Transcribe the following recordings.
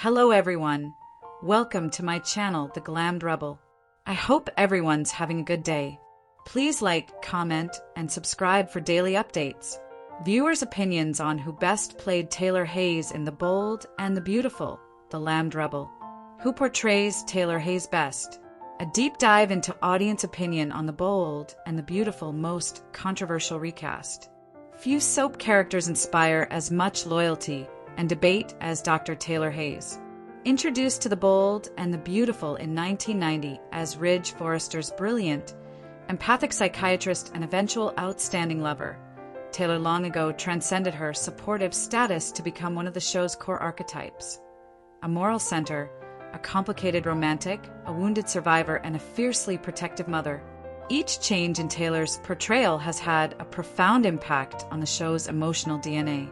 Hello everyone, welcome to my channel, The Glammed Rebel. I hope everyone's having a good day. Please like, comment, and subscribe for daily updates. Viewers' opinions on who best played Taylor Hayes in The Bold and the Beautiful, The Glammed Rebel. Who portrays Taylor Hayes best? A deep dive into audience opinion on The Bold and the Beautiful most controversial recast. Few soap characters inspire as much loyalty and debate as Dr. Taylor Hayes. Introduced to The Bold and the Beautiful in 1990 as Ridge Forrester's brilliant, empathic psychiatrist and eventual outstanding lover, Taylor long ago transcended her supportive status to become one of the show's core archetypes. A moral center, a complicated romantic, a wounded survivor, and a fiercely protective mother. Each change in Taylor's portrayal has had a profound impact on the show's emotional DNA.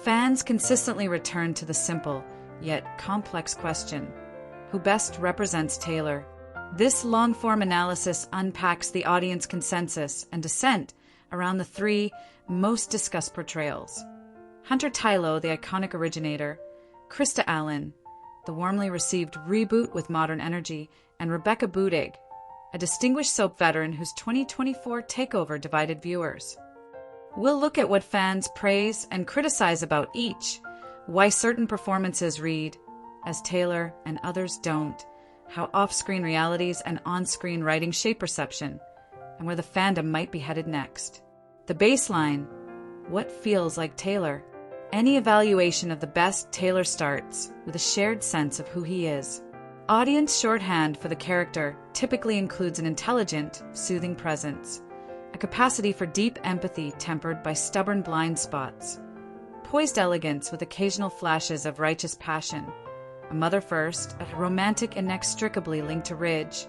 Fans consistently return to the simple, yet complex question: who best represents Taylor? This long-form analysis unpacks the audience consensus and dissent around the three most discussed portrayals. Hunter Tylo, the iconic originator, Krista Allen, the warmly received reboot with modern energy, and Rebecca Budig, a distinguished soap veteran whose 2024 takeover divided viewers. We'll look at what fans praise and criticize about each, why certain performances read as Taylor and others don't, how off-screen realities and on-screen writing shape perception, and where the fandom might be headed next. The baseline: what feels like Taylor? Any evaluation of the best Taylor starts with a shared sense of who he is. Audience shorthand for the character typically includes an intelligent, soothing presence, a capacity for deep empathy tempered by stubborn blind spots, poised elegance with occasional flashes of righteous passion, a mother first, a romantic inextricably linked to Ridge,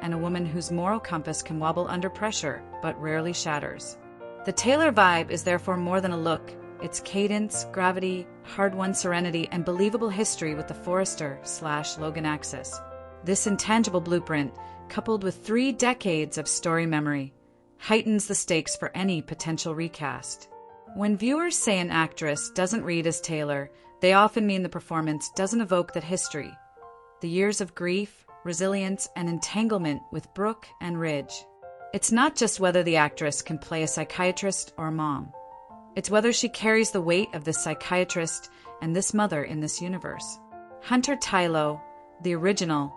and a woman whose moral compass can wobble under pressure but rarely shatters. The Taylor vibe is therefore more than a look. Its cadence, gravity, hard-won serenity, and believable history with the Forrester/Logan axis. This intangible blueprint, coupled with 3 decades of story memory, heightens the stakes for any potential recast. When viewers say an actress doesn't read as Taylor, they often mean the performance doesn't evoke that history, the years of grief, resilience, and entanglement with Brooke and Ridge. It's not just whether the actress can play a psychiatrist or a mom. It's whether she carries the weight of this psychiatrist and this mother in this universe. Hunter Tylo, the original,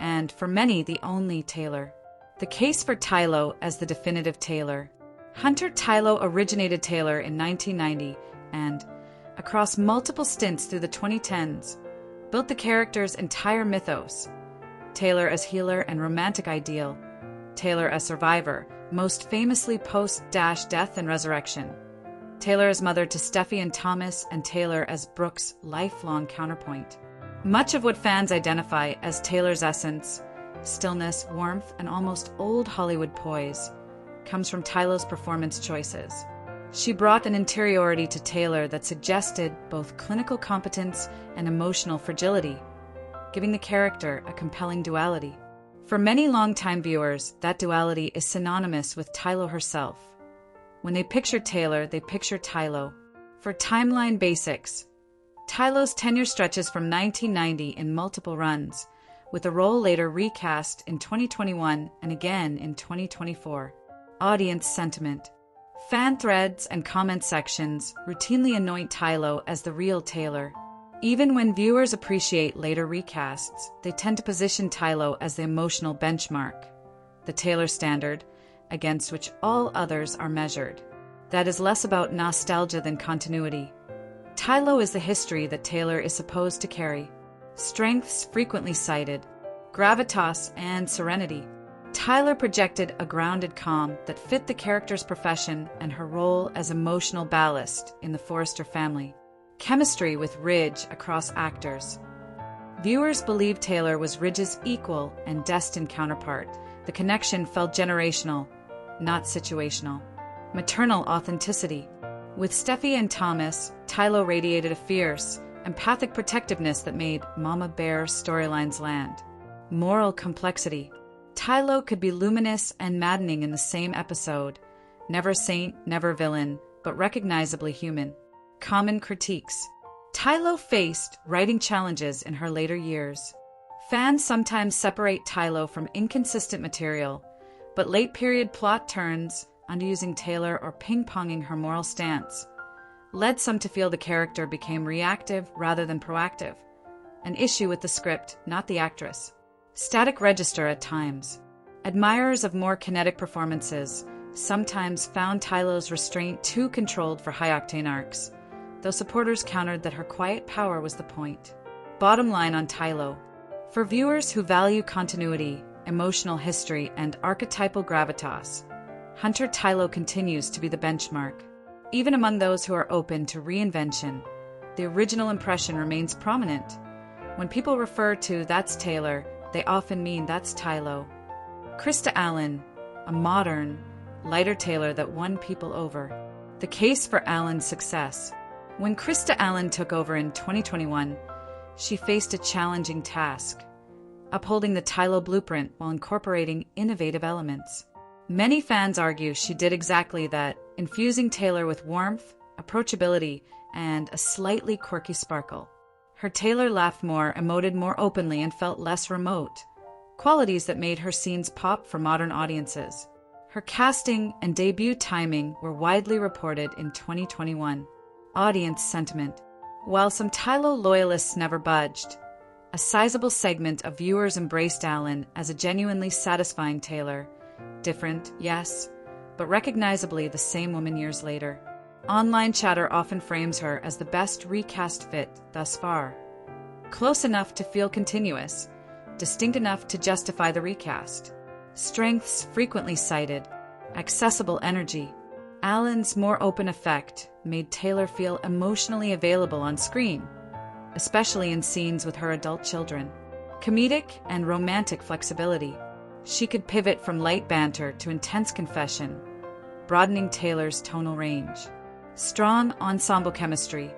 and for many the only Taylor. The case for Tylo as the definitive Taylor. Hunter Tylo originated Taylor in 1990 and, across multiple stints through the 2010s, built the character's entire mythos. Taylor as healer and romantic ideal, Taylor as survivor, most famously post-death and resurrection, Taylor as mother to Steffi and Thomas, and Taylor as Brooke's lifelong counterpoint. Much of what fans identify as Taylor's essence, stillness, warmth, and almost old Hollywood poise, comes from Tylo's performance choices. She brought an interiority to Taylor that suggested both clinical competence and emotional fragility, giving the character a compelling duality. For many longtime viewers, that duality is synonymous with Tylo herself. When they picture Taylor, they picture Tylo. For timeline basics, Tylo's tenure stretches from 1990 in multiple runs, with the role later recast in 2021 and again in 2024. Audience sentiment. Fan threads and comment sections routinely anoint Tylo as the real Taylor. Even when viewers appreciate later recasts, they tend to position Tylo as the emotional benchmark, the Taylor standard, against which all others are measured. That is less about nostalgia than continuity. Tylo is the history that Taylor is supposed to carry. Strengths frequently cited, gravitas and serenity. Tyler projected a grounded calm that fit the character's profession and her role as emotional ballast in the Forrester family. Chemistry with Ridge across actors. Viewers believed Taylor was Ridge's equal and destined counterpart. The connection felt generational, not situational. Maternal authenticity. With Steffi and Thomas, Tylo radiated a fierce, empathic protectiveness that made Mama Bear storylines land. Moral complexity. Tylo could be luminous and maddening in the same episode. Never saint, never villain, but recognizably human. Common critiques. Tylo faced writing challenges in her later years. Fans sometimes separate Tylo from inconsistent material, but late-period plot turns, underusing Taylor or ping-ponging her moral stance, led some to feel the character became reactive rather than proactive, an issue with the script, not the actress. Static register at times. Admirers of more kinetic performances sometimes found Tylo's restraint too controlled for high-octane arcs, though supporters countered that her quiet power was the point. Bottom line on Tylo. For viewers who value continuity, emotional history, and archetypal gravitas, Hunter Tylo continues to be the benchmark. Even among those who are open to reinvention, the original impression remains prominent. When people refer to "that's Taylor," they often mean "that's Tylo." Krista Allen, a modern, lighter Taylor that won people over. The case for Allen's success. When Krista Allen took over in 2021, she faced a challenging task, upholding the Tylo blueprint while incorporating innovative elements. Many fans argue she did exactly that, infusing Taylor with warmth, approachability, and a slightly quirky sparkle. Her Taylor laughed more, emoted more openly, and felt less remote, qualities that made her scenes pop for modern audiences. Her casting and debut timing were widely reported in 2021. Audience sentiment. While some Tylo loyalists never budged, a sizable segment of viewers embraced Allen as a genuinely satisfying Taylor. Different, yes, but recognizably the same woman years later. Online chatter often frames her as the best recast fit thus far. Close enough to feel continuous, distinct enough to justify the recast. Strengths frequently cited. Accessible energy. Allen's more open effect made Taylor feel emotionally available on screen, especially in scenes with her adult children. Comedic and romantic flexibility. She could pivot from light banter to intense confession, broadening Taylor's tonal range. Strong ensemble chemistry.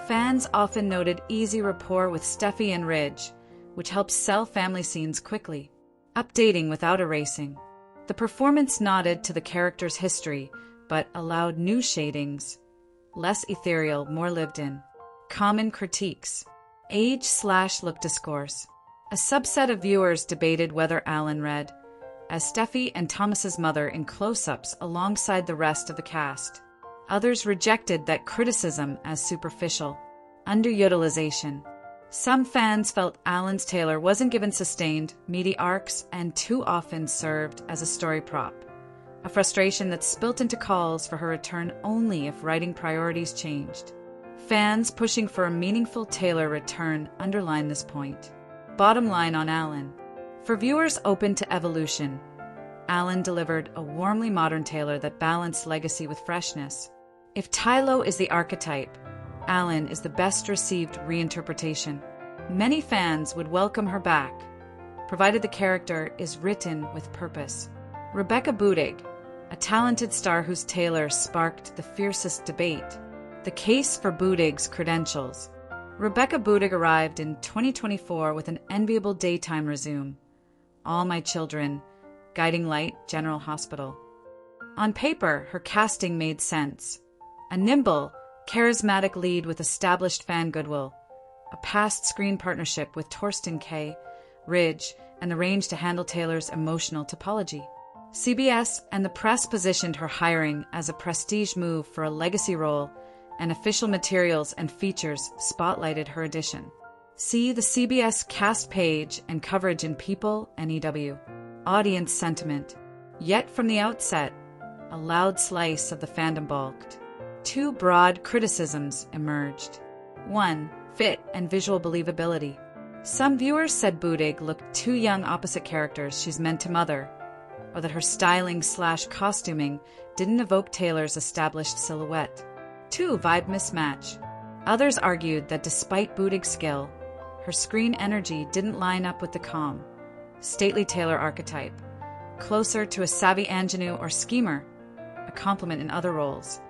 Fans often noted easy rapport with Steffi and Ridge, which helps sell family scenes quickly. Updating without erasing. The performance nodded to the character's history, but allowed new shadings. Less ethereal, more lived in. Common critiques. Age/look discourse. A subset of viewers debated whether Allen read as Steffi and Thomas's mother in close-ups alongside the rest of the cast. Others rejected that criticism as superficial. Underutilization. Some fans felt Allen's Taylor wasn't given sustained, meaty arcs and too often served as a story prop. A frustration that spilt into calls for her return only if writing priorities changed. Fans pushing for a meaningful Taylor return underline this point. Bottom line on Allen. For viewers open to evolution, Allen delivered a warmly modern Taylor that balanced legacy with freshness. If Tylo is the archetype, Allen is the best-received reinterpretation. Many fans would welcome her back, provided the character is written with purpose. Rebecca Budig, a talented star whose Taylor sparked the fiercest debate. The case for Budig's credentials. Rebecca Budig arrived in 2024 with an enviable daytime resume. All My Children, Guiding Light, General Hospital. On paper, her casting made sense. A nimble, charismatic lead with established fan goodwill, a past screen partnership with Torsten K., Ridge, and the range to handle Taylor's emotional topology. CBS and the press positioned her hiring as a prestige move for a legacy role, and official materials and features spotlighted her addition. See the CBS cast page and coverage in People and EW. Audience sentiment. Yet from the outset, a loud slice of the fandom balked. Two broad criticisms emerged. 1. Fit and visual believability. Some viewers said Budig looked too young opposite characters she's meant to mother, or that her styling/costuming didn't evoke Taylor's established silhouette. 2. Vibe mismatch. Others argued that despite Budig's skill, her screen energy didn't line up with the calm, stately Taylor archetype, closer to a savvy ingenue or schemer, a compliment in other roles,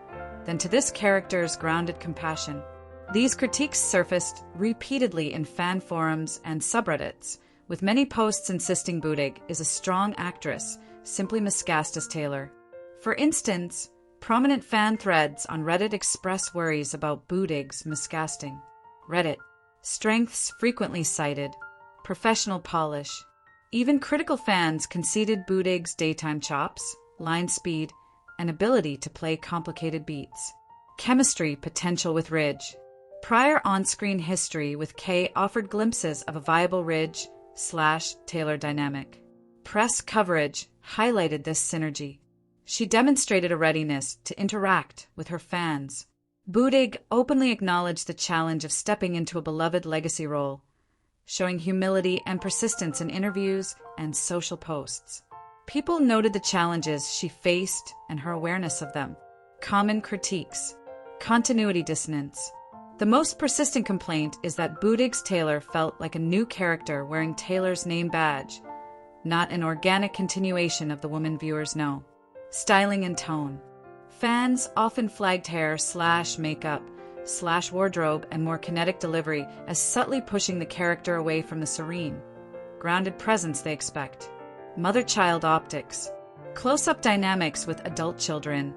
than to this character's grounded compassion. These critiques surfaced repeatedly in fan forums and subreddits, with many posts insisting Budig is a strong actress, simply miscast as Taylor. For instance, prominent fan threads on Reddit express worries about Budig's miscasting. Reddit. Strengths frequently cited. Professional polish. Even critical fans conceded Boodig's daytime chops, line speed, and ability to play complicated beats. Chemistry potential with Ridge. Prior on-screen history with Kay offered glimpses of a viable Ridge/Taylor dynamic. Press coverage highlighted this synergy. She demonstrated a readiness to interact with her fans. Boodig openly acknowledged the challenge of stepping into a beloved legacy role, showing humility and persistence in interviews and social posts. People noted the challenges she faced and her awareness of them. Common critiques. Continuity dissonance. The most persistent complaint is that Boodig's Taylor felt like a new character wearing Taylor's name badge, not an organic continuation of the woman viewers know. Styling and tone. Fans often flagged hair/makeup/wardrobe and more kinetic delivery as subtly pushing the character away from the serene, grounded presence they expect. Mother-child optics. Close-up dynamics with adult children,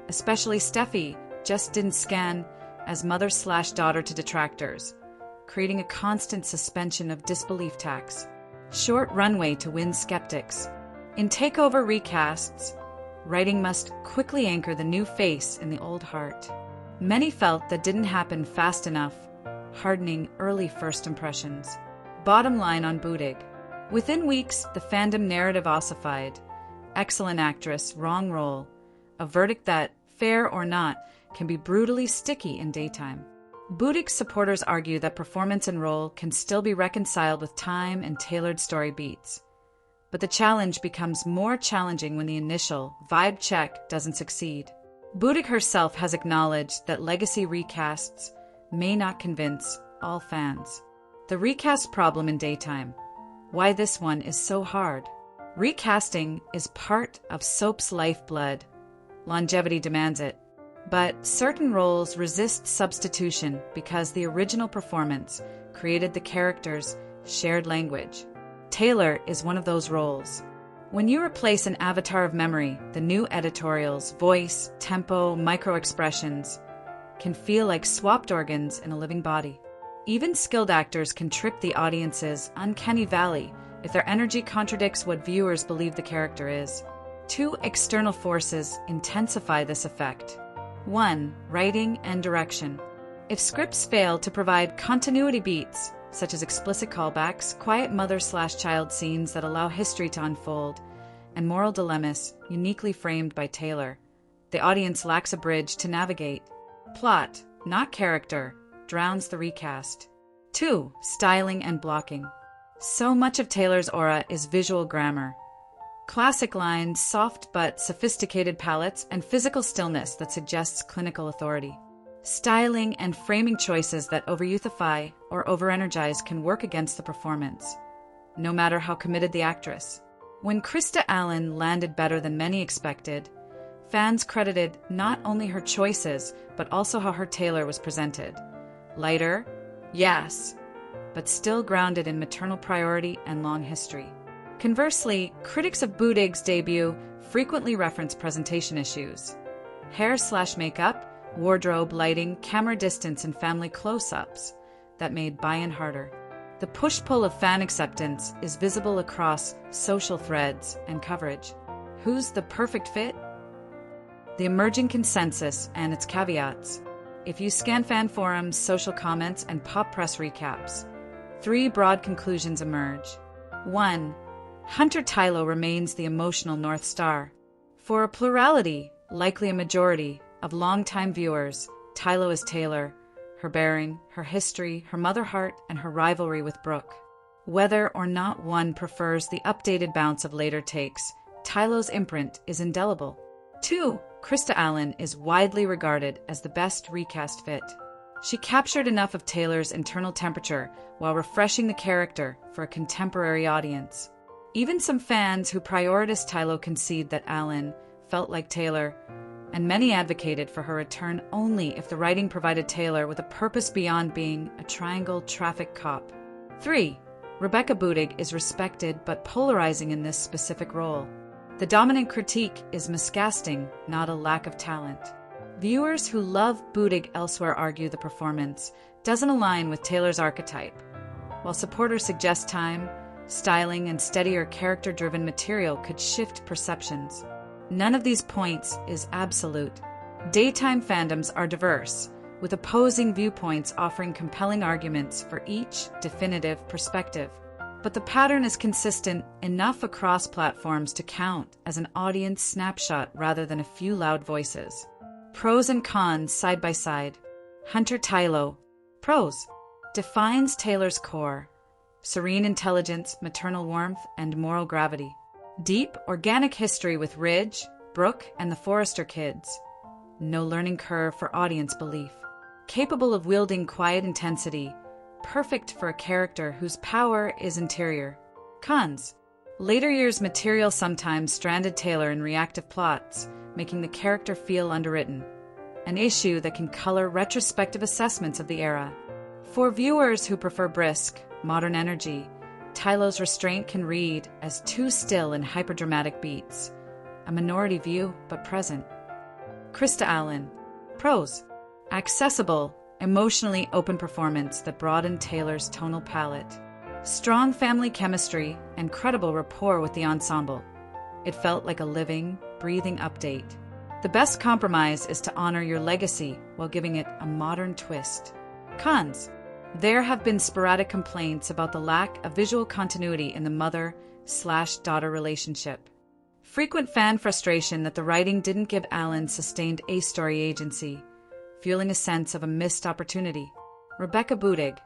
especially Steffi, just didn't scan as mother/daughter to detractors, creating a constant suspension of disbelief tax. Short runway to win skeptics. In takeover recasts, writing must quickly anchor the new face in the old heart. Many felt that didn't happen fast enough, hardening early first impressions. Bottom line on Boodig. Within weeks, the fandom narrative ossified. Excellent actress, wrong role. A verdict that, fair or not, can be brutally sticky in daytime. Boodig's supporters argue that performance and role can still be reconciled with time and tailored story beats. But the challenge becomes more challenging when the initial vibe check doesn't succeed. Boodig herself has acknowledged that legacy recasts may not convince all fans. The recast problem in daytime. Why this one is so hard. Recasting is part of soap's lifeblood. Longevity demands it. But certain roles resist substitution because the original performance created the character's shared language. Taylor is one of those roles. When you replace an avatar of memory, the new editorials, voice, tempo, micro-expressions can feel like swapped organs in a living body. Even skilled actors can trip the audience's uncanny valley if their energy contradicts what viewers believe the character is. Two external forces intensify this effect. 1. Writing and direction. If scripts fail to provide continuity beats, such as explicit callbacks, quiet mother/child scenes that allow history to unfold, and moral dilemmas uniquely framed by Taylor, the audience lacks a bridge to navigate. Plot, not character, drowns the recast. 2. Styling and blocking. So much of Taylor's aura is visual grammar. Classic lines, soft but sophisticated palettes, and physical stillness that suggests clinical authority. Styling and framing choices that over-youthify or over-energize can work against the performance, no matter how committed the actress. When Krista Allen landed better than many expected, fans credited not only her choices, but also how her Taylor was presented. Lighter, yes, but still grounded in maternal priority and long history. Conversely, critics of Boodig's debut frequently reference presentation issues. Hair/makeup, wardrobe, lighting, camera distance, and family close-ups that made buy-in harder. The push-pull of fan acceptance is visible across social threads and coverage. Who's the perfect fit? The emerging consensus and its caveats. If you scan fan forums, social comments, and pop press recaps, 3 broad conclusions emerge. 1. Hunter Tylo remains the emotional North Star. For a plurality, likely a majority, of longtime viewers, Tylo is Taylor, her bearing, her history, her mother heart, and her rivalry with Brooke. Whether or not one prefers the updated bounce of later takes, Tylo's imprint is indelible. 2. Krista Allen is widely regarded as the best recast fit. She captured enough of Taylor's internal temperature while refreshing the character for a contemporary audience. Even some fans who prioritized Tylo concede that Allen felt like Taylor, and many advocated for her return only if the writing provided Taylor with a purpose beyond being a triangle traffic cop. 3. Rebecca Boodig is respected but polarizing in this specific role. The dominant critique is miscasting, not a lack of talent. Viewers who love Boodig elsewhere argue the performance doesn't align with Taylor's archetype, while supporters suggest time, styling, and steadier character-driven material could shift perceptions. None of these points is absolute. Daytime fandoms are diverse, with opposing viewpoints offering compelling arguments for each definitive perspective. But the pattern is consistent enough across platforms to count as an audience snapshot rather than a few loud voices. Pros and cons side by side. Hunter Tylo. Pros. Defines Taylor's core. Serene intelligence, maternal warmth, and moral gravity. Deep, organic history with Ridge, Brooke, and the Forrester kids. No learning curve for audience belief. Capable of wielding quiet intensity. Perfect for a character whose power is interior. Cons. Later years material sometimes stranded Taylor in reactive plots, making the character feel underwritten. An issue that can color retrospective assessments of the era. For viewers who prefer brisk, modern energy, Tylo's restraint can read as too still and hyperdramatic beats. A minority view, but present. Krista Allen. Pros. Accessible, emotionally open performance that broadened Taylor's tonal palette. Strong family chemistry and credible rapport with the ensemble. It felt like a living, breathing update. The best compromise is to honor your legacy while giving it a modern twist. Cons. There have been sporadic complaints about the lack of visual continuity in the mother/daughter relationship. Frequent fan frustration that the writing didn't give Allen sustained A-story agency, fueling a sense of a missed opportunity. Rebecca Budig.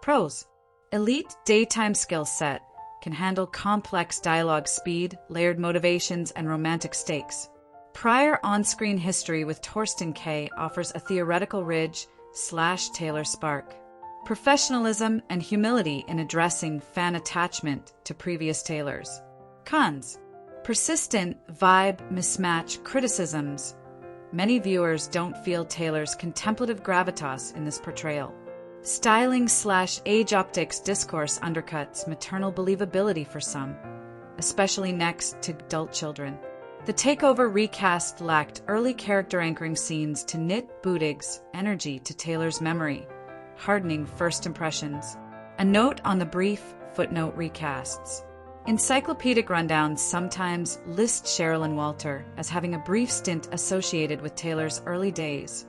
Pros. Elite daytime skill set, can handle complex dialogue speed, layered motivations, and romantic stakes. Prior on-screen history with Torsten K offers a theoretical Ridge/Taylor spark. Professionalism and humility in addressing fan attachment to previous Taylors. Cons. Persistent vibe mismatch criticisms. Many viewers don't feel Taylor's contemplative gravitas in this portrayal. Styling/age optics discourse undercuts maternal believability for some, especially next to adult children. The takeover recast lacked early character anchoring scenes to knit Budig's energy to Taylor's memory, hardening first impressions. A note on the brief footnote recasts. Encyclopedic rundowns sometimes list Cheryl and Walter as having a brief stint associated with Taylor's early days,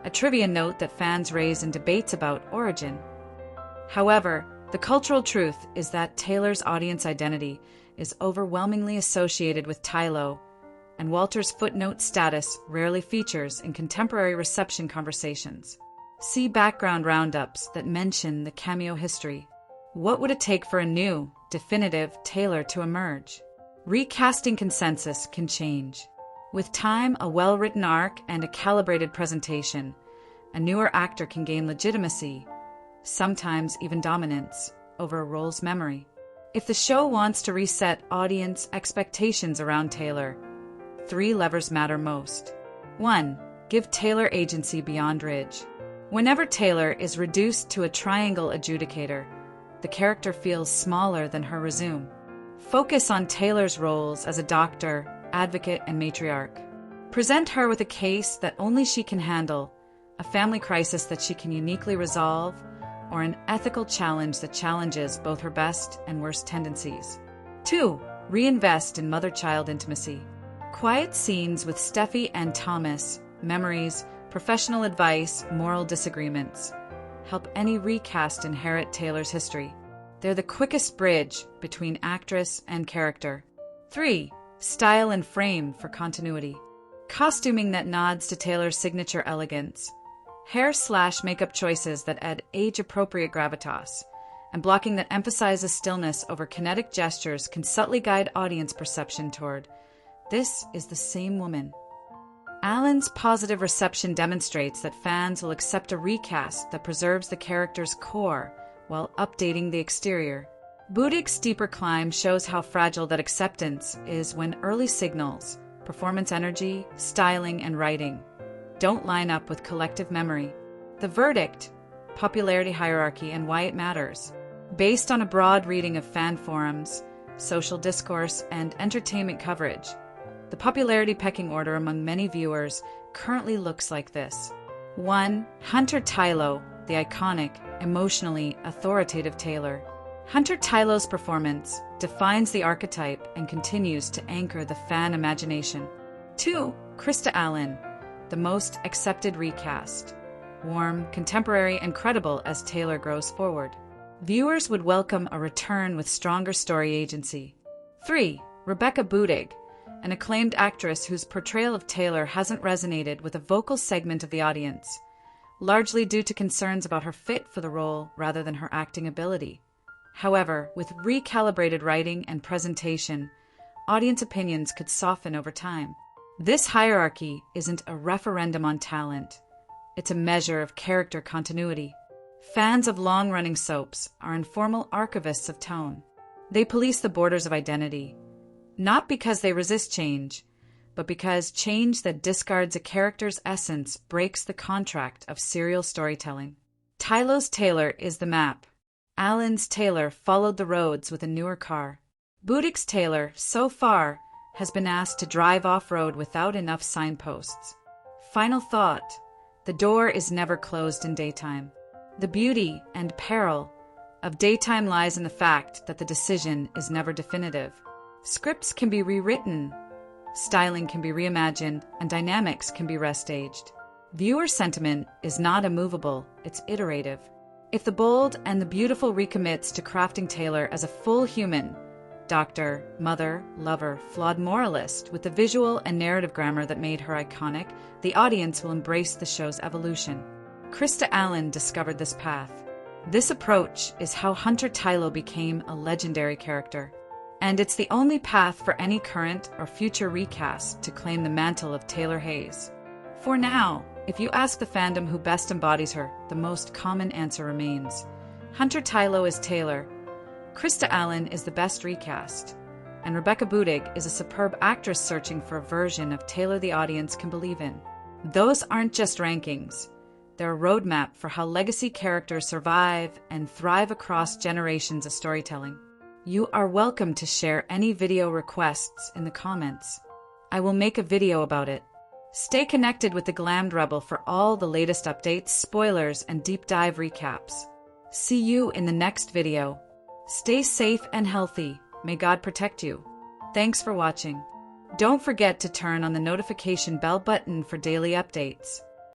a trivia note that fans raise in debates about origin. However, the cultural truth is that Taylor's audience identity is overwhelmingly associated with Tylo, and Walter's footnote status rarely features in contemporary reception conversations. See background roundups that mention the cameo history. What would it take for a new, definitive Taylor to emerge? Recasting consensus can change. With time, a well-written arc, and a calibrated presentation, a newer actor can gain legitimacy, sometimes even dominance, over a role's memory. If the show wants to reset audience expectations around Taylor, 3 levers matter most. 1. Give Taylor agency beyond Ridge. Whenever Taylor is reduced to a triangle adjudicator, the character feels smaller than her resume. Focus on Taylor's roles as a doctor, advocate, and matriarch. Present her with a case that only she can handle, a family crisis that she can uniquely resolve, or an ethical challenge that challenges both her best and worst tendencies. 2. Reinvest in mother-child intimacy. Quiet scenes with Steffi and Thomas, memories, professional advice, moral disagreements. Help any recast inherit Taylor's history. They're the quickest bridge between actress and character. 3. Style and frame for continuity. Costuming that nods to Taylor's signature elegance. Hair/makeup choices that add age-appropriate gravitas. And blocking that emphasizes stillness over kinetic gestures can subtly guide audience perception toward, this is the same woman. Allen's positive reception demonstrates that fans will accept a recast that preserves the character's core while updating the exterior. Budig's steeper climb shows how fragile that acceptance is when early signals, performance energy, styling, and writing don't line up with collective memory. The verdict, popularity hierarchy, and why it matters. Based on a broad reading of fan forums, social discourse, and entertainment coverage, the popularity pecking order among many viewers currently looks like this. 1. Hunter Tylo, the iconic, emotionally authoritative Taylor. Hunter Tylo's performance defines the archetype and continues to anchor the fan imagination. 2. Krista Allen, the most accepted recast. Warm, contemporary, and credible as Taylor grows forward. Viewers would welcome a return with stronger story agency. 3. Rebecca Budig, an acclaimed actress whose portrayal of Taylor hasn't resonated with a vocal segment of the audience, largely due to concerns about her fit for the role rather than her acting ability. However, with recalibrated writing and presentation, audience opinions could soften over time. This hierarchy isn't a referendum on talent. It's a measure of character continuity. Fans of long-running soaps are informal archivists of tone. They police the borders of identity, not because they resist change, but because change that discards a character's essence breaks the contract of serial storytelling. Tylo's Taylor is the map. Allen's Taylor followed the roads with a newer car. Budig's Taylor, so far, has been asked to drive off-road without enough signposts. Final thought: the door is never closed in daytime. The beauty and peril of daytime lies in the fact that the decision is never definitive. Scripts can be rewritten, styling can be reimagined, and dynamics can be restaged. Viewer sentiment is not immovable, it's iterative. If the bold and the beautiful recommits to crafting Taylor as a full human, doctor, mother, lover, flawed moralist, with the visual and narrative grammar that made her iconic, the audience will embrace the show's evolution. Krista Allen discovered this path. This approach is how Hunter Tylo became a legendary character. And it's the only path for any current or future recast to claim the mantle of Taylor Hayes. For now, if you ask the fandom who best embodies her, the most common answer remains: Hunter Tylo is Taylor, Krista Allen is the best recast, and Rebecca Budig is a superb actress searching for a version of Taylor the audience can believe in. Those aren't just rankings. They're a roadmap for how legacy characters survive and thrive across generations of storytelling. You are welcome to share any video requests in the comments. I will make a video about it. Stay connected with the Glammed Rebel for all the latest updates, spoilers, and deep dive recaps. See you in the next video. Stay safe and healthy. May God protect you. Thanks for watching. Don't forget to turn on the notification bell button for daily updates.